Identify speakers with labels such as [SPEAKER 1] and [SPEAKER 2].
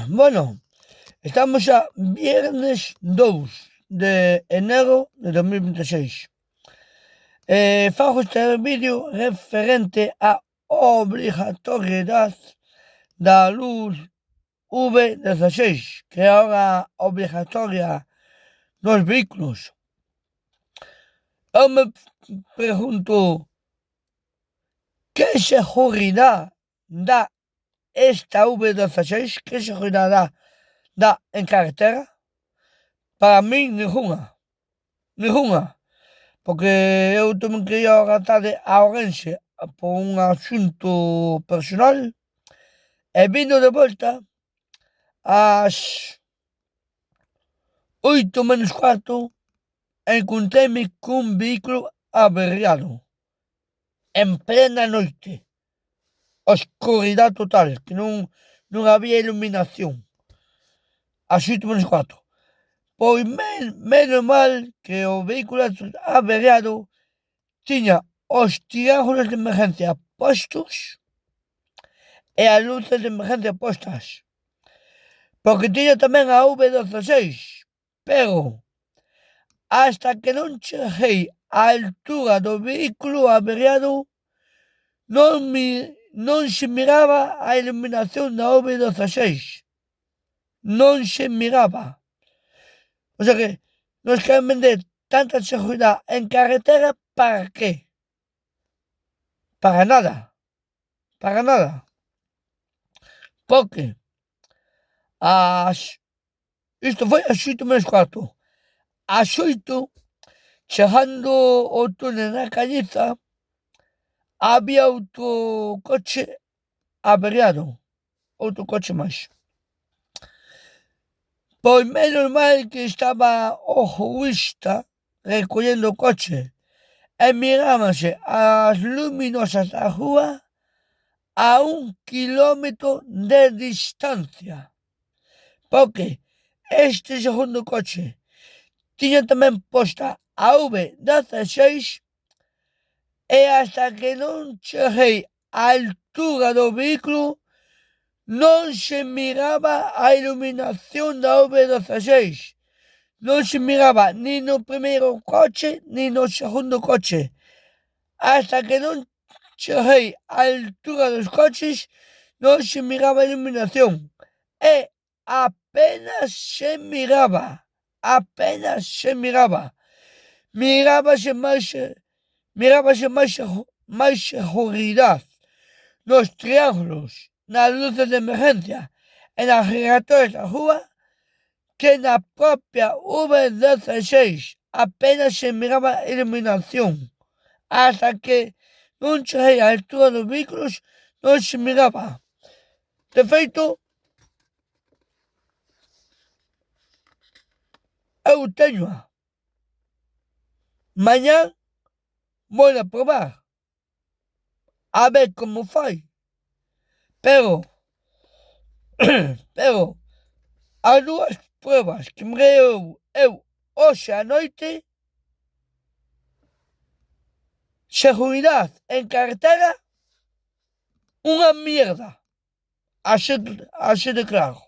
[SPEAKER 1] Bueno, estamos a viernes 2 de enero de 2026. Fago este vídeo referente á obrigatoriedade da luz V16, que é ahora obrigatoria nos vehículos. Eu me pregunto, que seguridade dá esta V16? Que seguridade dá en carretera? Para min, ningunha, porque eu tuve que ir agora á tarde a Ourense por un asunto personal e vindo de volta ás 8 menos cuarto encontreime cun vehículo averiado en plena noite, oscuridade total, que non había iluminación, ás 8 menos cuarto. Pois menos mal que o vehículo averiado tiña os triángulos de emergencia postos e as luces de emergencia postas, porque tiña tamén a V16, pero hasta que non cheguei á altura do vehículo averiado non se miraba a iluminación da V16, non se miraba. O sea que nos queren vender tanta seguridade en carretera, para qué? Para nada, porque isto foi ás 8 menos cuarto, ás 8, chegando ao túnel da Cañiza, había outro coche averiado, outro coche máis. Pois menos mal que estaba o jurista recollendo o coche e mirábase as luminosas da rúa a 1 kilómetro de distancia, porque este segundo coche tiña tamén posta a V16 e hasta que non cheguei á altura do vehículo non se miraba a iluminación da V16, non se miraba nin no primeiro coche nin no segundo coche. Hasta que non cheguei á altura dos coches non se miraba a iluminación e apenas se miraba, máis seguridade nos triángulos, nas luces de emergencia e nas giratorias da rúa que na propia V16. Apenas se miraba a iluminación, hasta que non cheguei á altura dos vehículos non se miraba. De feito, eu teñoa. Mañá vou a probar, a ver como fai, pero as dúas probas que me deu eu hoxe á noite, seguridade en carretera, unha mierda, así de claro.